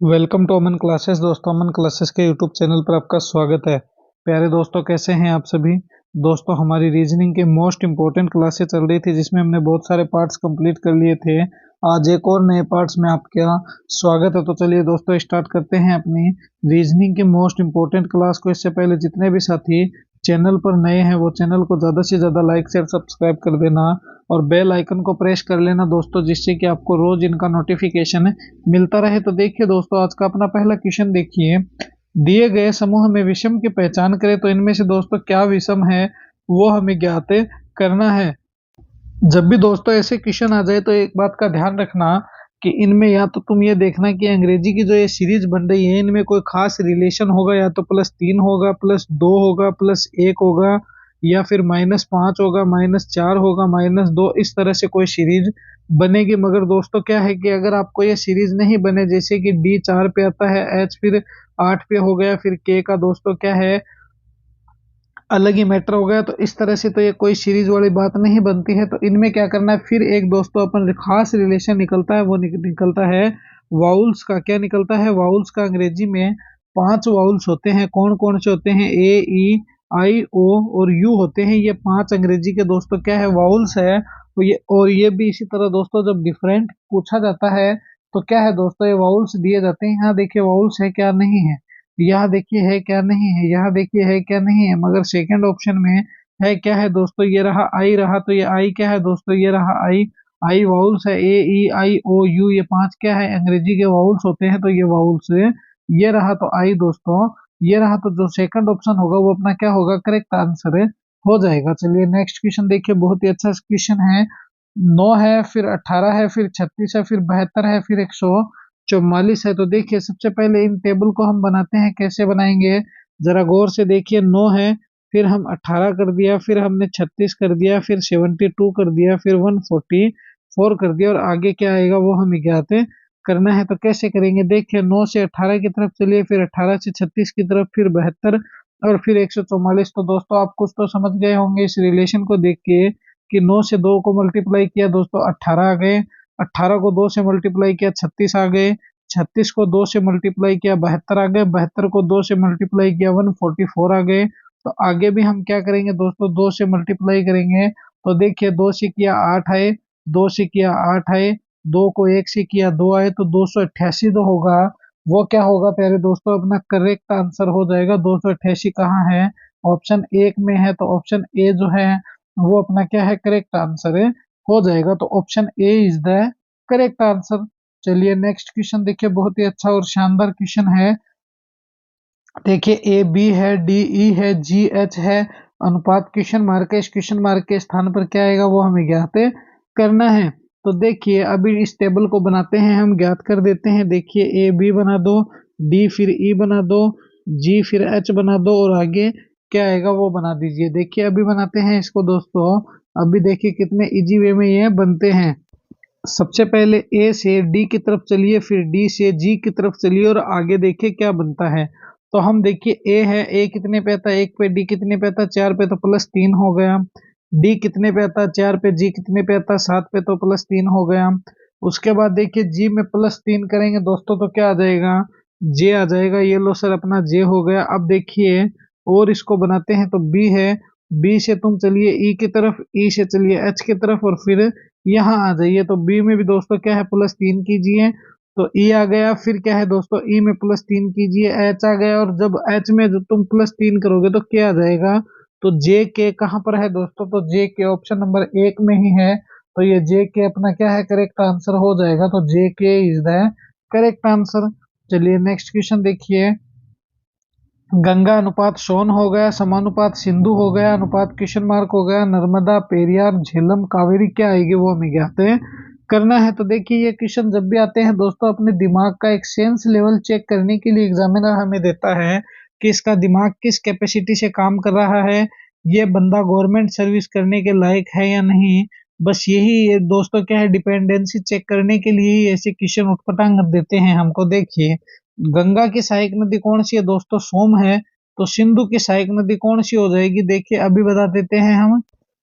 Welcome to Aman classes. दोस्तों, Aman classes के YouTube channel पर आपका स्वागत है। प्यारे दोस्तों, कैसे हैं आप सभी। दोस्तों, हमारी रीजनिंग के मोस्ट इम्पोर्टेंट क्लासेस चल रही थी जिसमें हमने बहुत सारे पार्ट्स कंप्लीट कर लिए थे। आज एक और नए पार्ट्स में आपका स्वागत है। तो चलिए दोस्तों, स्टार्ट करते हैं अपनी रीजनिंग के मोस्ट इम्पोर्टेंट क्लास को। इससे पहले जितने भी साथी चैनल पर नए हैं वो चैनल को ज़्यादा से ज़्यादा लाइक शेयर सब्सक्राइब कर देना और बेल आइकन को प्रेस कर लेना दोस्तों, जिससे कि आपको रोज इनका नोटिफिकेशन मिलता रहे। तो देखिए दोस्तों, आज का अपना पहला क्वेश्चन देखिए। दिए गए समूह में विषम की पहचान करें। तो इनमें से दोस्तों क्या विषम है वो हमें ज्ञात करना है। जब भी दोस्तों ऐसे क्वेश्चन आ जाए तो एक बात का ध्यान रखना कि इनमें या तो तुम ये देखना कि अंग्रेजी की जो ये सीरीज बन रही है इनमें कोई खास रिलेशन होगा, या तो +3 होगा, +2 होगा, +1 होगा, या फिर -5 होगा, -4 होगा, -2, इस तरह से कोई सीरीज बनेगी। मगर दोस्तों क्या है कि अगर आपको ये सीरीज नहीं बने, जैसे कि D 4 पे आता है, H फिर 8 पे हो गया, फिर K का दोस्तों क्या है अलग ही मैटर हो गया, तो इस तरह से तो ये कोई सीरीज वाली बात नहीं बनती है। तो इनमें क्या करना है, फिर एक दोस्तों अपन खास रिलेशन निकलता है, वो निकलता है वाउल्स का। क्या निकलता है वाउल्स का? अंग्रेजी में 5 वाउल्स होते हैं। कौन कौन से होते हैं? ए, ई, आई, ओ और यू होते हैं। ये 5 अंग्रेजी के दोस्तों क्या है वाउल्स है। तो ये भी इसी तरह दोस्तों जब डिफरेंट पूछा जाता है तो क्या है दोस्तों, ये वाउल्स दिए जाते हैं। यहाँ देखिए वाउल्स है क्या नहीं है, यहाँ देखिए है क्या नहीं है, यहाँ देखिए है क्या नहीं है। मगर सेकंड ऑप्शन में है क्या है दोस्तों, ये रहा आई रहा। तो ये आई क्या है दोस्तों, ये रहा आई। आई वाउल्स है। ए, ई, आई, ओ, यू, ये 5 क्या है अंग्रेजी के वाउल्स होते हैं। तो ये वाउल्स ये रहा तो आई दोस्तों, ये रहा। तो जो सेकंड ऑप्शन होगा वो अपना क्या होगा, करेक्ट आंसर हो जाएगा। चलिए नेक्स्ट क्वेश्चन देखिए, बहुत ही अच्छा क्वेश्चन है। 9 है, फिर 18 है, फिर 36 है, फिर 72 है, फिर 144 है। तो देखिए सबसे पहले इन टेबल को हम बनाते हैं। कैसे बनाएंगे जरा गौर से देखिए। 9 है, फिर हम 18 कर दिया, फिर हमने 36 कर दिया, फिर 72 कर दिया, फिर 144 कर दिया, और आगे क्या आएगा वो हमें ज्ञात करना है। तो कैसे करेंगे, देखिए 9 से 18 की तरफ चलिए, फिर 18 से 36 की तरफ, फिर 72 और फिर 144। तो दोस्तों आप कुछ तो समझ गए होंगे इस रिलेशन को देख के कि 9 से 2 को मल्टीप्लाई किया दोस्तों 18 आ गए, 18 को 2 से मल्टीप्लाई किया 36 आ गए, 36 को 2 से मल्टीप्लाई किया 72 आ गए, 72 को 2 से मल्टीप्लाई किया 144 आ गए। तो आगे भी हम क्या करेंगे दोस्तों, 2 से मल्टीप्लाई करेंगे। तो देखिए 2 से किया 8 आए, 2 से किया 8 आए, 2 को 1 से किया 2 आए, तो 288 जो होगा वो क्या होगा प्यारे दोस्तों, अपना करेक्ट आंसर हो जाएगा। 288 कहाँ है, ऑप्शन 1 में है। तो ऑप्शन ए जो है वो अपना क्या है, करेक्ट आंसर हो जाएगा। तो option A is the correct answer. चलिए नेक्स्ट क्वेश्चन देखिए, बहुत ही अच्छा और शानदार क्वेश्चन है। देखिए ए बी है, डी ई है, जी एच है, अनुपात क्वेश्चन मार्क है। इस क्वेश्चन मार्क के स्थान पर क्या आएगा वो हमें ज्ञात करना है। तो देखिए अभी इस टेबल को बनाते हैं, हम ज्ञात कर देते हैं। देखिए ए बी बना दो, डी फिर ई बना दो, जी फिर एच बना दो, और आगे क्या आएगा वो बना दीजिए। देखिए अभी बनाते हैं इसको दोस्तों। अभी देखिए कितने इजी वे में ये बनते हैं। सबसे पहले ए से डी की तरफ चलिए, फिर डी से जी की तरफ चलिए, और आगे देखिए क्या बनता है। तो हम देखिए ए है, ए कितने पे आता है 1 पे, डी कितने पे आता है 4 पे, तो +3 हो गया। डी कितने पे आता है 4 पे, जी कितने पे आता है 7 पे, तो +3 हो गया। उसके बाद देखिए जी में +3 करेंगे दोस्तों तो क्या आ जाएगा, जे आ जाएगा। ये लो सर अपना जे हो गया। अब देखिए और इसको बनाते हैं। तो बी है, बी से तुम चलिए ई की तरफ, ई से चलिए एच की तरफ, और फिर यहाँ आ जाइए। तो बी में भी दोस्तों क्या है +3 कीजिए, तो ई आ गया। फिर क्या है दोस्तों, ई में +3 कीजिए, एच आ गया। और जब एच में जो तुम +3 करोगे तो क्या आ जाएगा, तो जे के कहाँ पर है दोस्तों, तो जे के ऑप्शन नंबर 1 में ही है। तो ये जे के अपना क्या है, करेक्ट आंसर हो जाएगा। तो जे के इज द करेक्ट आंसर। चलिए नेक्स्ट क्वेश्चन देखिए। गंगा अनुपात सोन हो गया, समानुपात सिंधु हो गया, अनुपात क्वेश्चन मार्क हो गया, नर्मदा, पेरियार, झेलम, कावेरी क्या आएगी वो हमें ज्ञात करना है। तो देखिए ये क्वेश्चन जब भी आते हैं दोस्तों, अपने दिमाग का एक सेंस लेवल चेक करने के लिए एग्जामिनर हमें देता है कि इसका दिमाग किस कैपेसिटी से काम कर रहा है, ये बंदा गवर्नमेंट सर्विस करने के लायक है या नहीं। बस यही ये दोस्तों क्या है, डिपेंडेंसी चेक करने के लिए ही ऐसे क्वेश्चन उठपटांग देते हैं हमको। देखिए गंगा की सहायक नदी कौन सी है दोस्तों, सोम है। तो सिंधु की सहायक नदी कौन सी हो जाएगी, देखिए अभी बता देते हैं हम।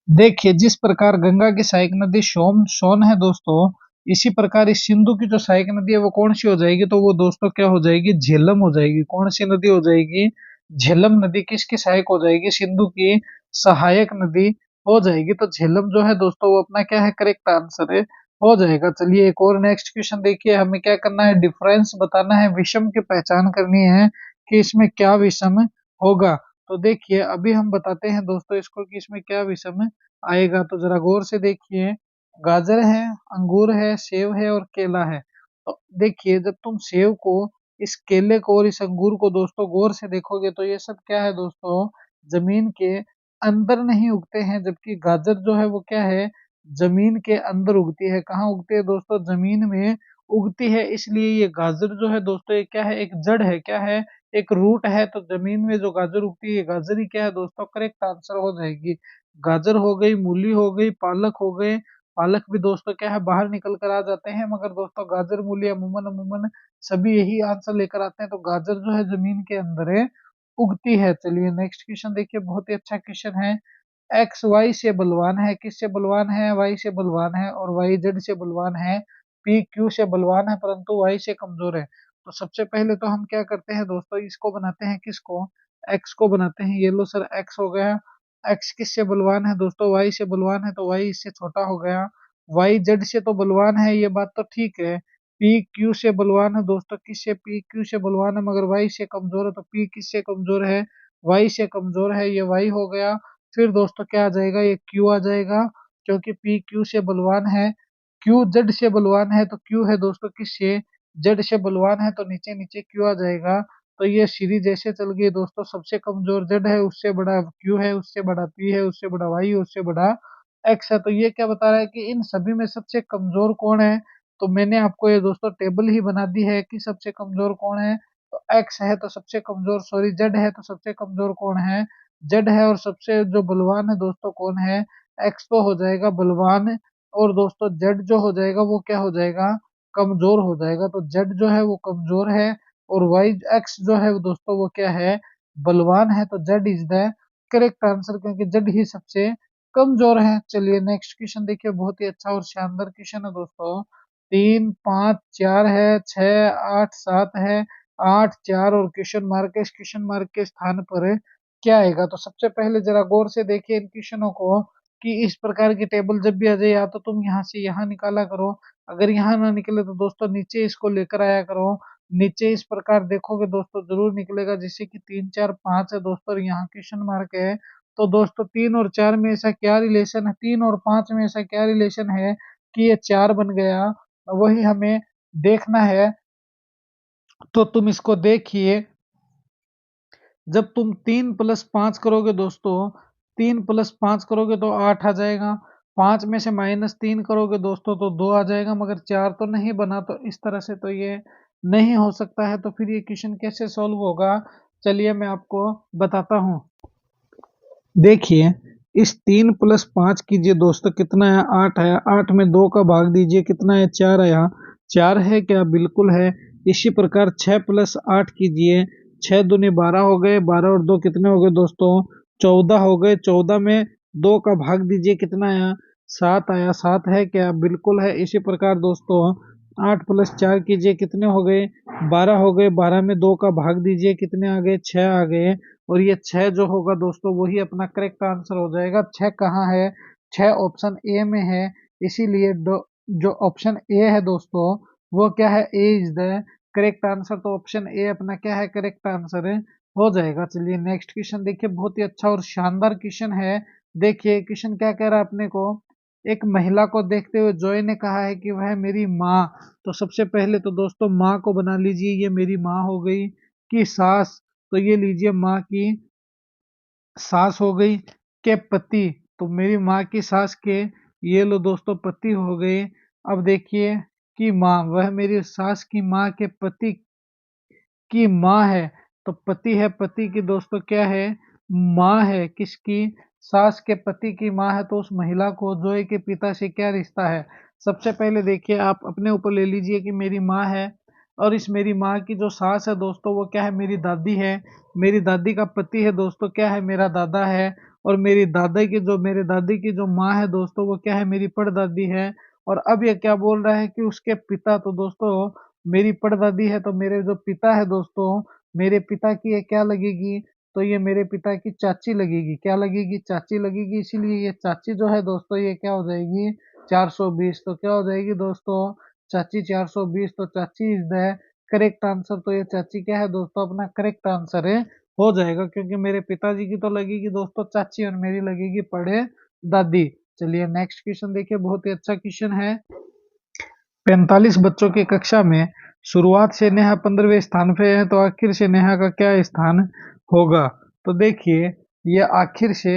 देखिए जिस प्रकार गंगा की सहायक नदी सोन है दोस्तों, इसी प्रकार इस सिंधु की जो सहायक नदी है वो कौन सी हो जाएगी, तो वो दोस्तों क्या हो जाएगी, झेलम हो जाएगी। कौन सी नदी हो जाएगी, झेलम नदी किसकी सहायक हो जाएगी, सिंधु की सहायक नदी हो जाएगी। तो झेलम जो है दोस्तों वो अपना क्या है, करेक्ट आंसर है, हो जाएगा। चलिए एक और नेक्स्ट क्वेश्चन देखिए, हमें क्या करना है, डिफरेंस बताना है, विषम की पहचान करनी है कि इसमें क्या विषम होगा। तो देखिए अभी हम बताते हैं दोस्तों इसको कि इसमें क्या विषम आएगा। तो जरा गौर से देखिए, गाजर है, अंगूर है, सेब है और केला है। तो देखिए जब तुम सेब को, इस केले को और इस अंगूर को दोस्तों गौर से देखोगे तो ये सब क्या है दोस्तों, जमीन के अंदर नहीं उगते हैं, जबकि गाजर जो है वो क्या है, जमीन के अंदर उगती है। कहाँ उगती है दोस्तों, जमीन में उगती है। इसलिए ये गाजर जो है दोस्तों ये क्या है, एक जड़ है, क्या है, एक रूट है। तो जमीन में जो गाजर उगती है, गाजर ही क्या है दोस्तों, करेक्ट आंसर हो जाएगी। गाजर हो गई, मूली हो गई, पालक हो गए। पालक भी दोस्तों क्या है, बाहर निकल कर आ जाते हैं, मगर दोस्तों गाजर मूली अमूमन अमूमन सभी यही आंसर लेकर आते हैं। तो गाजर जो है जमीन के अंदर है, उगती है। चलिए नेक्स्ट क्वेश्चन देखिए, बहुत ही अच्छा क्वेश्चन है। एक्स वाई से बलवान है, किससे बलवान है, वाई से बलवान है, और वाई जेड से बलवान है। पी क्यू से बलवान है परंतु वाई से कमजोर है। तो सबसे पहले तो हम क्या करते हैं दोस्तों, इसको बनाते हैं, किसको, एक्स को बनाते हैं। ये लो सर एक्स हो गया। एक्स किससे बलवान है दोस्तों, वाई से बलवान है, तो वाई इससे छोटा हो गया। वाई जेड से तो बलवान है, ये बात तो ठीक है। पी क्यू से बलवान है दोस्तों, किससे, पी क्यू से बलवान है, मगर वाई से कमजोर है। तो पी किससे कमजोर है, वाई से कमजोर है, ये वाई हो गया। फिर दोस्तों क्या आ जाएगा, ये क्यू आ जाएगा, क्योंकि पी क्यू से बलवान है। क्यू जेड से बलवान है, तो क्यू है दोस्तों किससे, जेड से बलवान है, तो नीचे नीचे क्यू आ जाएगा। तो ये सीरीज ऐसे चल गई दोस्तों, सबसे कमजोर जेड है, उससे बड़ा क्यू है, उससे बड़ा पी है, उससे बड़ा वाई है, उससे बड़ा एक्स है। तो ये क्या बता रहा है कि इन सभी में सबसे कमजोर कौन है। तो मैंने आपको ये दोस्तों टेबल ही बना दी है कि सबसे कमजोर कौन है। तो एक्स है तो सबसे कमजोर, सॉरी जेड है तो सबसे कमजोर कौन है, जेड है। और सबसे जो बलवान है दोस्तों कौन है, एक्स तो हो जाएगा बलवान, और दोस्तों जेड जो हो जाएगा वो क्या हो जाएगा, कमजोर हो जाएगा। तो जेड जो है वो कमजोर है, और वाई एक्स जो है वो दोस्तों वो क्या है, बलवान है। तो Z is the correct answer, क्योंकि जेड ही सबसे कमजोर है। चलिए नेक्स्ट क्वेश्चन देखिए, बहुत ही अच्छा और शानदार क्वेश्चन है दोस्तों। 3 5 4 है, 6 8 7 है, 8 4 और क्वेश्चन मार्क है। इस क्वेश्चन मार्क के स्थान पर क्या आएगा। तो सबसे पहले जरा गौर से देखिए इन क्वेश्चनों को, कि इस प्रकार की टेबल जब भी आ जाए, या तो तुम यहाँ से यहाँ निकाला करो, अगर यहाँ ना निकले तो दोस्तों नीचे इसको लेकर आया करो। नीचे इस प्रकार देखोगे दोस्तों जरूर निकलेगा, जैसे कि 3 4 5 है दोस्तों, और यहाँ क्वेश्चन मार्क है। तो दोस्तों 3 और 4 में ऐसा क्या रिलेशन है, 3 और 5 में ऐसा क्या रिलेशन है कि ये 4 बन गया, वही हमें देखना है। तो तुम इसको देखिए, जब तुम 3 + 5 करोगे दोस्तों, 3 + 5 करोगे तो 8 आ जाएगा। 5 में से -3 करोगे दोस्तों तो 2 आ जाएगा, मगर 4 तो नहीं बना। तो इस तरह से तो ये नहीं हो सकता है। तो फिर ये क्वेश्चन कैसे सॉल्व होगा, चलिए मैं आपको बताता हूँ। देखिए, इस 3 + 5 कीजिए दोस्तों, कितना है, 8 है। 8 में 2 का भाग दीजिए, कितना है, 4 आया। 4 है क्या, बिल्कुल है। इसी प्रकार 6 + 8 कीजिए, 6 दूनी 12 हो गए, 12 और 2 कितने हो गए दोस्तों, 14 हो गए। 14 में 2 का भाग दीजिए, कितना आया, 7 आया। 7 है क्या, बिल्कुल है। इसी प्रकार दोस्तों 8 + 4 कीजिए, कितने हो गए, 12 हो गए। 12 में 2 का भाग दीजिए, कितने आ गए, 6 आ गए। और ये 6 जो होगा दोस्तों वही अपना करेक्ट आंसर हो जाएगा। 6 कहाँ है, 6 ऑप्शन ए में है। इसीलिए जो ऑप्शन ए है दोस्तों वो क्या है, ए इज द करेक्ट आंसर। तो ऑप्शन ए अपना क्या है, करेक्ट आंसर है, हो जाएगा। चलिए नेक्स्ट क्वेश्चन देखिए, बहुत ही अच्छा और शानदार क्वेश्चन है। देखिए क्वेश्चन क्या कह रहा है अपने को, एक महिला को देखते हुए जॉय ने कहा है कि वह मेरी माँ। तो सबसे पहले तो दोस्तों माँ को बना लीजिए, ये मेरी माँ हो गई। कि सास, तो ये लीजिए माँ की सास हो गई। के पति, तो मेरी माँ की सास के, ये लो दोस्तों पति हो गए। अब देखिए कि माँ, वह मेरी सास की माँ के पति की माँ है। तो पति है, पति की दोस्तों क्या है, माँ है। किसकी, सास के पति की माँ है। तो उस महिला को जोए के पिता से क्या रिश्ता है। सबसे पहले देखिए आप अपने ऊपर ले लीजिए कि मेरी माँ है, और इस मेरी माँ की जो सास है दोस्तों वो क्या है, मेरी दादी है। मेरी दादी का पति है दोस्तों क्या है, मेरा दादा है। और मेरी दादा की जो, मेरे दादी की जो माँ है दोस्तों वो क्या है, मेरी परदादी है। और अब ये क्या बोल रहा है कि उसके पिता, तो दोस्तों मेरी परदादी है तो मेरे जो पिता है दोस्तों, मेरे पिता की ये क्या लगेगी, तो ये मेरे पिता की चाची लगेगी। क्या लगेगी? चाची लगेगी। इसीलिए ये चाची जो है दोस्तों ये क्या हो जाएगी? 420। तो क्या हो जाएगी दोस्तों? चाची 420। तो चाची इज द करेक्ट आंसर। तो ये चाची क्या है दोस्तों? अपना करेक्ट आंसर है, हो जाएगा, क्योंकि मेरे पिताजी की तो लगेगी दोस्तों चाची और मेरी लगेगी पड़े दादी। चलिए नेक्स्ट क्वेश्चन देखिए, बहुत ही अच्छा क्वेश्चन है। 45 बच्चों की कक्षा में शुरुआत से नेहा 15वें स्थान पे है, तो आखिर से नेहा का क्या स्थान होगा? तो देखिए ये आखिर से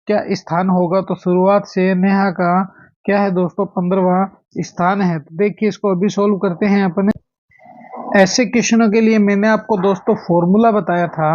क्या स्थान होगा, तो शुरुआत से नेहा का क्या है दोस्तों? 15वां स्थान है। तो देखिए इसको अभी सोल्व करते हैं अपने। ऐसे क्वेश्चनों के लिए मैंने आपको दोस्तों फॉर्मूला बताया था,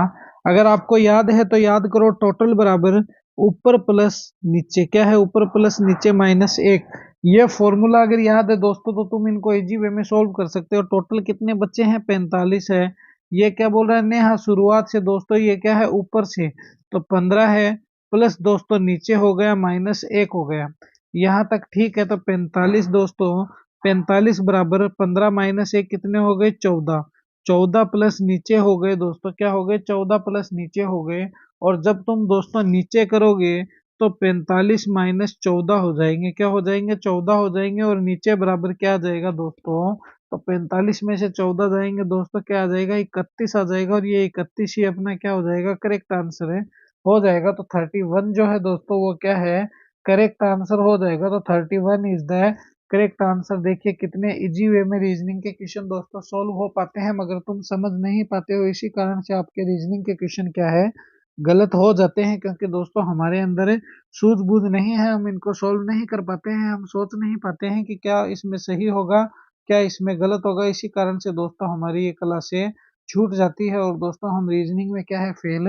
अगर आपको याद है तो याद करो। टोटल बराबर ऊपर प्लस नीचे, क्या है? ऊपर प्लस नीचे माइनस 1। ये फॉर्मूला अगर याद है दोस्तों तो तुम इनको इजी वे में सोल्व कर सकते हो। टोटल कितने बच्चे हैं? 45 है। ये क्या बोल रहा है? नेहा शुरुआत से दोस्तों ये क्या है? ऊपर से, तो 15 है, प्लस दोस्तों नीचे हो गया माइनस 1 हो गया। यहाँ तक ठीक है। तो 45 दोस्तों, 45 बराबर 15 माइनस 1 कितने हो गए? 14। 14 प्लस नीचे हो गए दोस्तों, क्या हो गए? 14 प्लस नीचे हो गए। और जब तुम दोस्तों नीचे करोगे तो 45 माइनस 14 हो जाएंगे। क्या हो जाएंगे? 14 हो जाएंगे। और नीचे बराबर क्या आ जाएगा दोस्तों? तो 45 में से 14 जाएंगे दोस्तों, क्या आ जाएगा? 31 आ जाएगा। और ये 31 ही अपना क्या हो जाएगा? करेक्ट आंसर है, हो जाएगा। तो 31 जो है दोस्तों वो क्या है? करेक्ट आंसर हो जाएगा। तो 31 इज द करेक्ट आंसर। देखिए कितने इजी वे में रीजनिंग के क्वेश्चन दोस्तों सोल्व हो पाते हैं, मगर तुम समझ नहीं पाते हो, इसी कारण से आपके रीजनिंग के क्वेश्चन क्या है? गलत हो जाते हैं, क्योंकि दोस्तों हमारे अंदर सूझबूझ नहीं है, हम इनको सोल्व नहीं कर पाते हैं, हम सोच नहीं पाते हैं कि क्या इसमें सही होगा, क्या इसमें गलत होगा। इसी कारण से दोस्तों हमारी ये क्लासें छूट जाती है और दोस्तों हम रीजनिंग में क्या है? फेल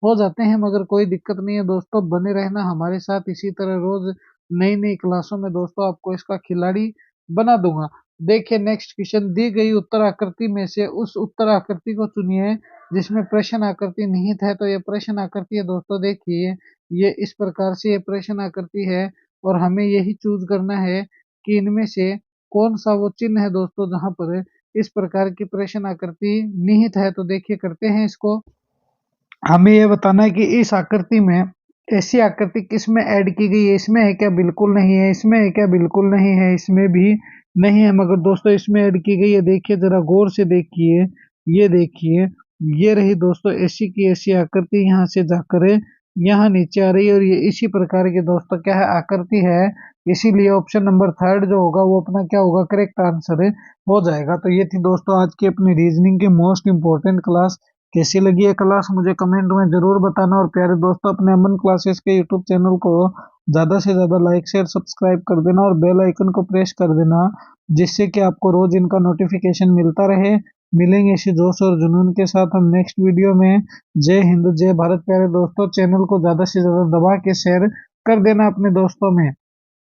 हो जाते हैं। मगर कोई दिक्कत नहीं है दोस्तों, बने रहना हमारे साथ, इसी तरह रोज नई नई क्लासों में दोस्तों आपको इसका खिलाड़ी बना दूंगा। देखिए नेक्स्ट क्वेश्चन, दी गई उत्तर आकृति में से उस उत्तर आकृति को चुनिए जिसमें प्रश्न आकृति निहित है। तो ये प्रश्न आकृति है दोस्तों, देखिए ये इस प्रकार से ये प्रश्न आकृति है, और हमें यही चूज करना है कि इनमें से कौन सा वो चिन्ह है दोस्तों जहां पर इस प्रकार की प्रश्न आकृति निहित है। तो देखिए करते हैं इसको। हमें ये बताना है कि इस आकृति में ऐसी आकृति किस में ऐड की गई है? इसमें है क्या? बिल्कुल नहीं है। इसमें है क्या? बिल्कुल नहीं है। इसमें भी नहीं है। मगर दोस्तों इसमें ऐड की गई है, देखिए जरा गौर से देखिए, ये देखिए, ये रही दोस्तों ऐसी की ऐसी आकृति, यहाँ से जाकर यहाँ नीचे आ रही है, और ये इसी प्रकार की दोस्तों क्या है? आकृति है। इसीलिए ऑप्शन नंबर थर्ड जो होगा वो अपना क्या होगा? करेक्ट आंसर हो जाएगा। तो ये थी दोस्तों आज की अपनी रीजनिंग की मोस्ट इंपोर्टेंट क्लास। कैसी लगी है क्लास मुझे कमेंट में जरूर बताना। और प्यारे दोस्तों अपने अमन क्लासेस के यूट्यूब चैनल को ज़्यादा से ज़्यादा लाइक शेयर सब्सक्राइब कर देना और बेल आइकन को प्रेस कर देना, जिससे कि आपको रोज इनका नोटिफिकेशन मिलता रहे। मिलेंगे इसी जोश और जुनून के साथ हम नेक्स्ट वीडियो में। जय हिंद जय भारत। प्यारे दोस्तों चैनल को ज़्यादा से ज़्यादा दबा के शेयर कर देना अपने दोस्तों में।